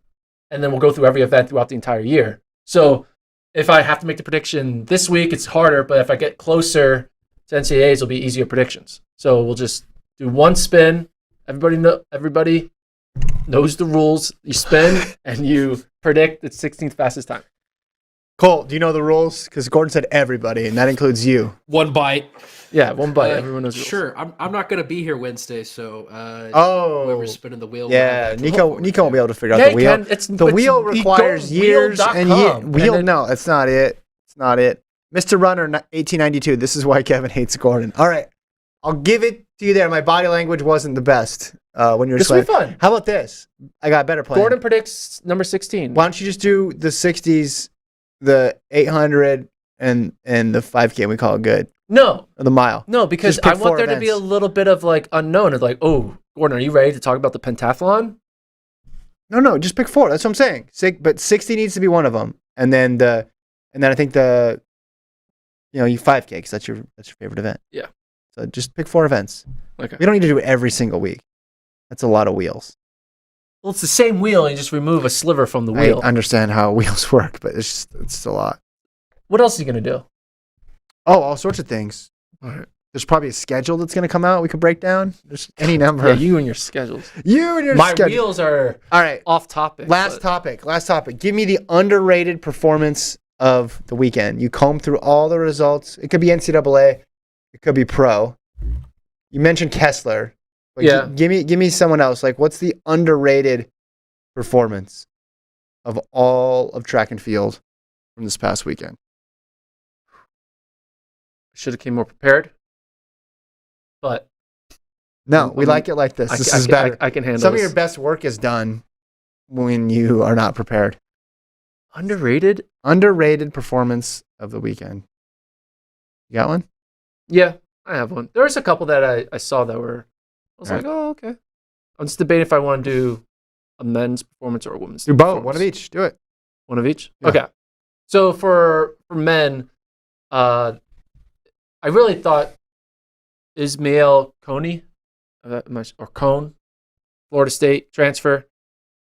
and then we'll go through every event throughout the entire year. So if I have to make the prediction this week, it's harder, but if I get closer to NCAAs, it'll be easier predictions. So we'll just do one spin. Everybody knows the rules. You spin, and you predict the 16th fastest time. Cole, do you know the rules? Because Gordon said everybody, and that includes you. One bite. Yeah, one bite. Everyone knows. Sure. I'm not going to be here Wednesday, so whoever's spinning the wheel. Yeah, Nico won't be able to figure out the wheel. The wheel requires years and years. No, it's not it. It's not it. Mr. Runner 1892. This is why Kevin hates Gordon. All right, I'll give it to you there. My body language wasn't the best when you were. This will be fun. How about this? I got a better plan. Gordon predicts number 16. Why don't you just do the 60s, the 800, and the 5K? And we call it good. No. Or the mile. No, because I want there to be a little bit of like unknown. It's like, oh, Gordon, are you ready to talk about the pentathlon? No, just pick 4. That's what I'm saying. But 60 needs to be one of them, and then I think you 5K because that's your favorite event. Yeah. So just pick 4 events. Okay. We don't need to do it every single week. That's a lot of wheels. Well, it's the same wheel, and you just remove a sliver from the wheel. I understand how wheels work, but it's a lot. What else are you gonna do? Oh, all sorts of things. All right. There's probably a schedule that's going to come out we could break down. There's any number. Yeah, you and your schedules. My wheels are all right. Off topic. Last topic. Give me the underrated performance of the weekend. You comb through all the results. It could be NCAA. It could be pro. You mentioned Kessler. But yeah. Give me someone else. Like, what's the underrated performance of all of track and field from this past weekend? Should have came more prepared, but no, we like it like this. This is better. I can handle some this. of your best work is done when you are not prepared. Underrated performance of the weekend. You got one? Yeah, I have one. There's a couple that I saw that were. I was like, oh, okay. I'm just debating if I want to do a men's performance or a women's. Do both. One of each. Do it. One of each. Yeah. Okay. So for men, I really thought Ismail Coney, or Cone, Florida State transfer.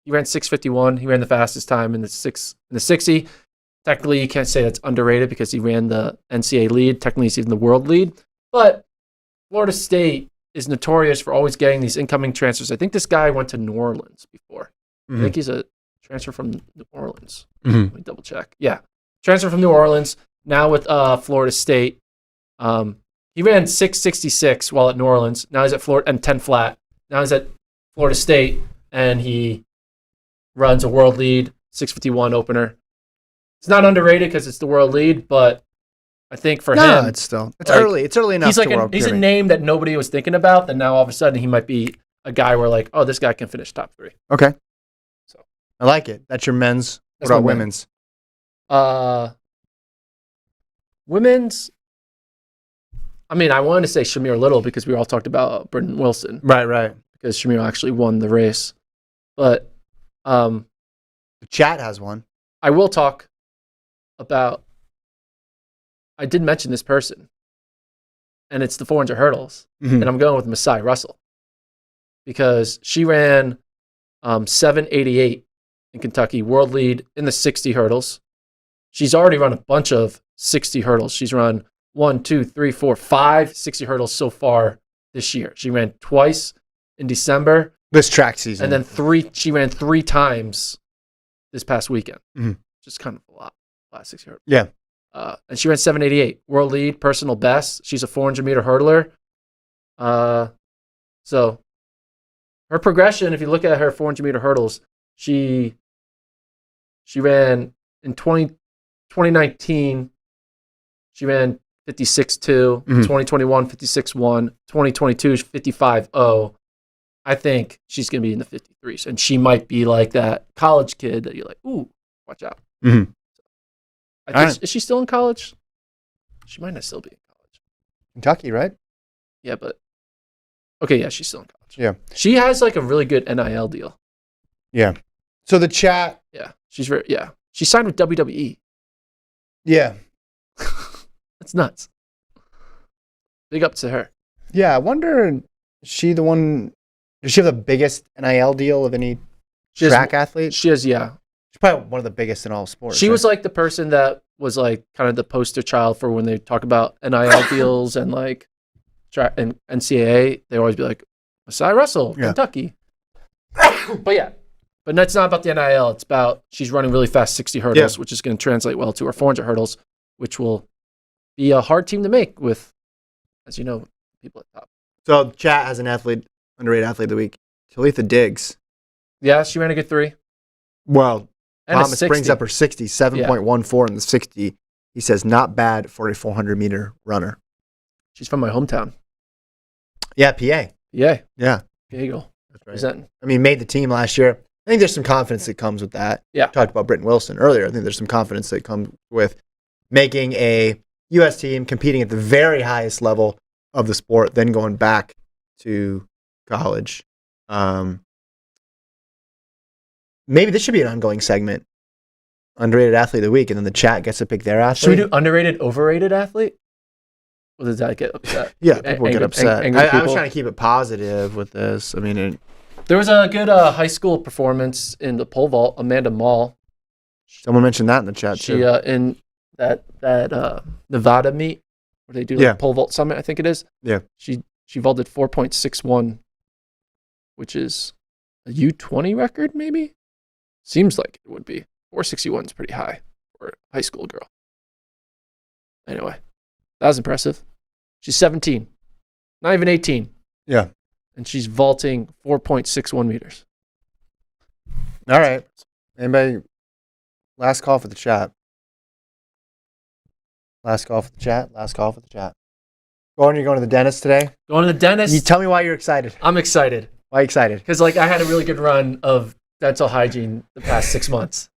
He ran 6:51. He ran the fastest time in the 60. Technically, you can't say that's underrated because he ran the NCAA lead. Technically, he's even the world lead. But Florida State is notorious for always getting these incoming transfers. I think this guy went to New Orleans before. I think he's a transfer from New Orleans. Let me double check. Yeah, transfer from New Orleans. Now with Florida State. He ran 6.66 while at New Orleans. Now he's at Florida and 10 flat. Now he's at Florida State and he runs a world lead 6:51 opener. It's not underrated because it's the world lead, but I think for him, it's early. It's early enough. He's a name that nobody was thinking about. Then now all of a sudden he might be a guy where like, oh, this guy can finish top 3. Okay, so I like it. That's your men's. What about women's? Women's. I mean, I wanted to say Shamir Little because we all talked about Britton Wilson. Right. Because Shamir actually won the race. But the chat has one. I will talk about, I did mention this person, and it's the 400 hurdles. And I'm going with Masai Russell because she ran 7:88 in Kentucky, world lead in the 60 hurdles. She's already run a bunch of 60 hurdles. She's run 1, 2, 3, 4, 5 60 hurdles so far this year. She ran twice in December. This track season. And then she ran 3 times this past weekend. Just kind of a lot, last 60 hurdles. Yeah. And she ran 7:88, world lead, personal best. She's a 400-meter hurdler. So her progression, if you look at her 400-meter hurdles, she ran in 2019, she ran 56.2, 2021, 56.1, 2022, 55.0. I think she's going to be in the 53s, and she might be like that college kid that you're like, ooh, watch out. Is she still in college? She might not still be in college. Kentucky, right? Yeah, but okay, yeah, she's still in college. Yeah. She has like a really good NIL deal. Yeah. So the chat. Yeah. She signed with WWE. Yeah. That's nuts. Big up to her. Yeah, I wonder, is she the one, does she have the biggest NIL deal of any track athlete? She has, yeah. She's probably one of the biggest in all sports. She was like the person that was like kind of the poster child for when they talk about NIL deals and like track and NCAA. They always be like, Masai Russell, Kentucky. But that's not about the NIL. It's about she's running really fast 60 hurdles, which is going to translate well to her 400 hurdles, which will be a hard team to make with, as you know, people at top. So chat has an underrated athlete of the week, Talitha Diggs. Yeah, she ran a good 3. Well, and Thomas brings up her 60, 7.14 in the 60. He says, not bad for a 400-meter runner. She's from my hometown. Yeah, PA. Yeah. Yeah. Eagle. That's right. I mean, made the team last year. I think there's some confidence that comes with that. Yeah. We talked about Britton Wilson earlier. I think there's some confidence that comes with making a U.S. team, competing at the very highest level of the sport, then going back to college. Maybe this should be an ongoing segment. Underrated athlete of the week, and then the chat gets to pick their athlete. Should we do underrated, overrated athlete? Or does that get upset? Yeah, people get upset. I was trying to keep it positive with this. I mean, there was a good high school performance in the pole vault. Amanda Mall. Someone mentioned that in the chat too. She in that Nevada meet where they do like pole vault summit, I think it is. Yeah. She vaulted 4.61, which is a U20 record, maybe. Seems like it would be. 461 is pretty high for a high school girl. Anyway, that was impressive. She's 17, not even 18. Yeah. And she's vaulting 4.61 meters. All right. Anybody? Last call for the chat. Last call for the chat. Gordon, you're going to the dentist today? Going to the dentist? You tell me why you're excited. I'm excited. Why are you excited? Because like I had a really good run of dental hygiene the past 6 months.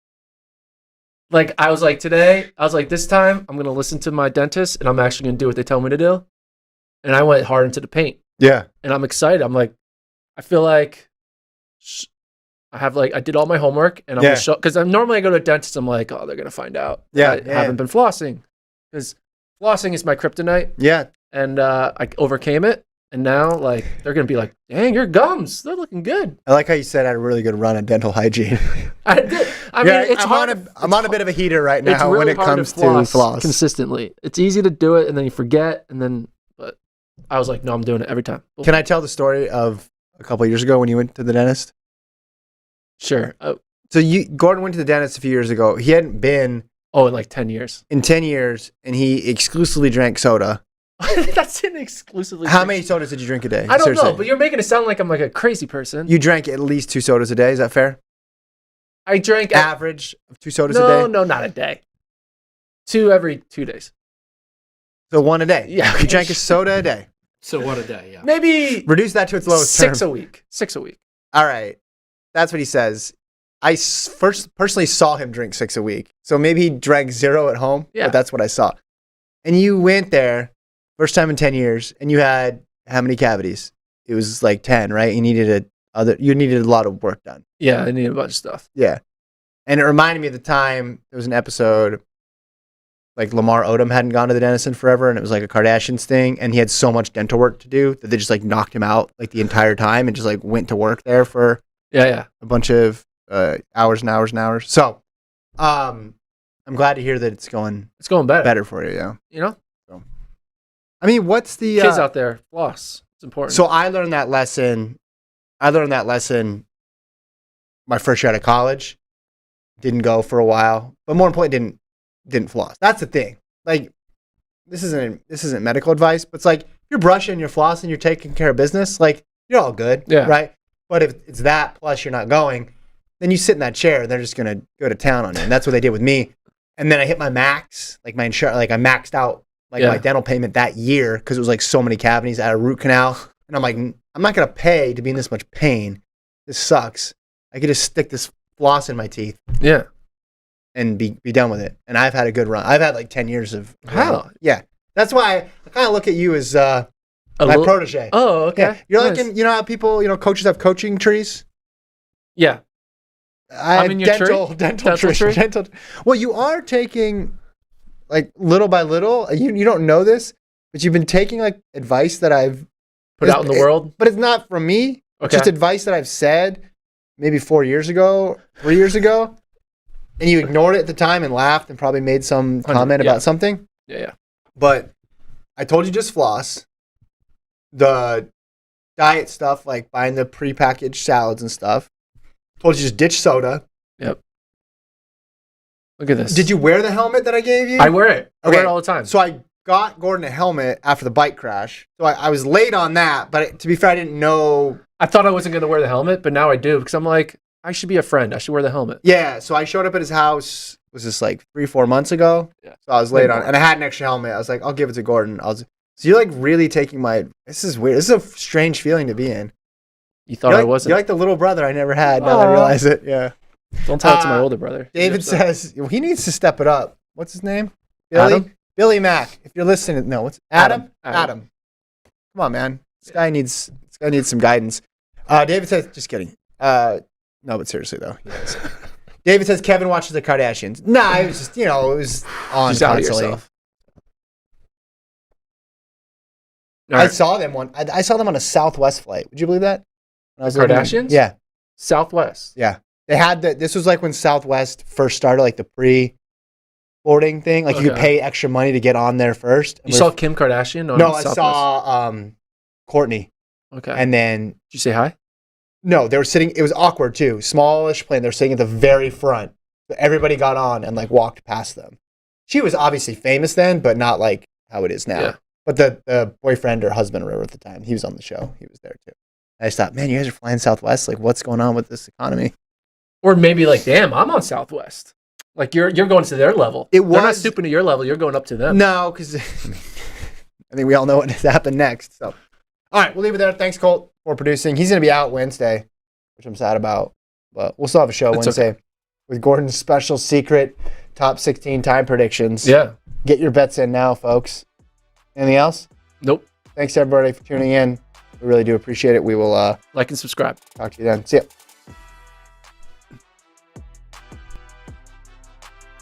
Like I was like this time I'm going to listen to my dentist and I'm actually going to do what they tell me to do. And I went hard into the paint. Yeah. And I'm excited. I'm like, I feel like I did all my homework and I'm going to show, because normally I go to a dentist, I'm like, oh, they're going to find out. I haven't been flossing because flossing is my kryptonite. Yeah. And I overcame it. And now, like, they're going to be like, dang, your gums, they're looking good. I like how you said I had a really good run at dental hygiene. I did. I mean, it's hard. I'm on a bit of a heater right now really when it comes to floss. Consistently. It's easy to do it, and then you forget, and then, but I was like, no, I'm doing it every time. Can I tell the story of a couple of years ago when you went to the dentist? Sure. So Gordon went to the dentist a few years ago. He hadn't been in like 10 years. In 10 years, and he exclusively drank soda. That's an exclusively. How many sodas did you drink a day? I don't know, but you're making it sound like I'm like a crazy person. You drank at least 2 sodas a day. Is that fair? I drank average of 2 sodas a day. No, not a day. 2 every 2 days. So 1 a day. Yeah, you drank a soda a day. So 1 a day. Yeah. Maybe reduce that to its lowest 6 a week. 6 a week. All right, that's what he says. I first personally saw him drink 6 a week. So maybe he drank 0 at home. Yeah, but that's what I saw. And you went there first time in 10 years, and you had how many cavities? It was like 10, right? You needed a lot of work done. Yeah, I needed a bunch of stuff. Yeah. And it reminded me of the time there was an episode like Lamar Odom hadn't gone to the dentist in forever, and it was like a Kardashians thing, and he had so much dental work to do that they just like knocked him out like the entire time and just like went to work there for a bunch of hours and hours and hours. So I'm glad to hear that it's going better for you. Yeah. You know? So, I mean, what's the kids out there? Floss. It's important. So I learned that lesson my first year out of college. Didn't go for a while, but more importantly, didn't floss. That's the thing. Like, this isn't medical advice, but it's like if you're brushing, you're flossing, you're taking care of business, like you're all good, right? But if it's that plus you're not going, then you sit in that chair and they're just gonna go to town on you. And that's what they did with me. And then I hit my max, like my insurance, like I maxed out like my dental payment that year because it was like so many cavities. I had a root canal, and I'm like, I'm not gonna pay to be in this much pain. This sucks. I could just stick this floss in my teeth. Yeah. And be done with it. And I've had a good run. I've had like 10 years of wow. Yeah. That's why I kind of look at you as my protege. Oh, okay. Yeah. You're nice. Like, you know how people, coaches have coaching trees? Yeah. I'm in your dental tree. Well, you are taking like little by little. You don't know this, but you've been taking like advice that I've put out in the world. But it's not from me. Okay. It's just advice that I've said maybe 4 years ago, 3 years ago. And you ignored it at the time and laughed and probably made some comment about something. Yeah. But I told you just floss. The diet stuff, like buying the prepackaged salads and stuff. Told you just ditch soda. Yep. Look at this. Did you wear the helmet that I gave you? I wear it. I wear it all the time. So I got Gordon a helmet after the bike crash. So I was late on that. But to be fair, I didn't know. I thought I wasn't going to wear the helmet, but now I do because I'm like, I should be a friend. I should wear the helmet. Yeah, so I showed up at his house. Was this like 3-4 months ago? Yeah. So I was late on, and I had an extra helmet. I was like, I'll give it to Gordon. So you're like really taking my. This is weird. This is a strange feeling to be in. You thought I wasn't. You're like the little brother I never had. Now that I realize it. Yeah. Don't tell it to my older brother. David says he needs to step it up. What's his name? Billy Mack. If you're listening, no, what's Adam? Adam. Come on, man. This guy needs some guidance. David says, just kidding. No, but seriously though. Yes. David says Kevin watches the Kardashians. Nah, it was just, it was on just constantly. I saw them I saw them on a Southwest flight. Would you believe that? The Kardashians? Yeah. Southwest. Yeah. They had this was like when Southwest first started, like the pre-boarding thing. Like you could pay extra money to get on there first. You saw Kim Kardashian on Southwest? I saw Courtney. Okay. And then did you say hi? No, they were sitting. It was awkward too. Smallish plane. They were sitting at the very front. So everybody got on and like walked past them. She was obviously famous then, but not like how it is now. Yeah. But the boyfriend or husband or whatever at the time, he was on the show. He was there too. I just thought, man, you guys are flying Southwest. Like, what's going on with this economy? Or maybe like, damn, I'm on Southwest. Like you're going to their level. They're not stooping to your level. You're going up to them. No, because I think we all know what has happened next. So, all right, we'll leave it there. Thanks, Colt, for producing. He's going to be out Wednesday, which I'm sad about. But we'll still have a show Wednesday with Gordon's special secret top 16 time predictions. Yeah. Get your bets in now, folks. Anything else? Nope. Thanks, everybody, for tuning in. We really do appreciate it. We will like and subscribe. Talk to you then. See ya.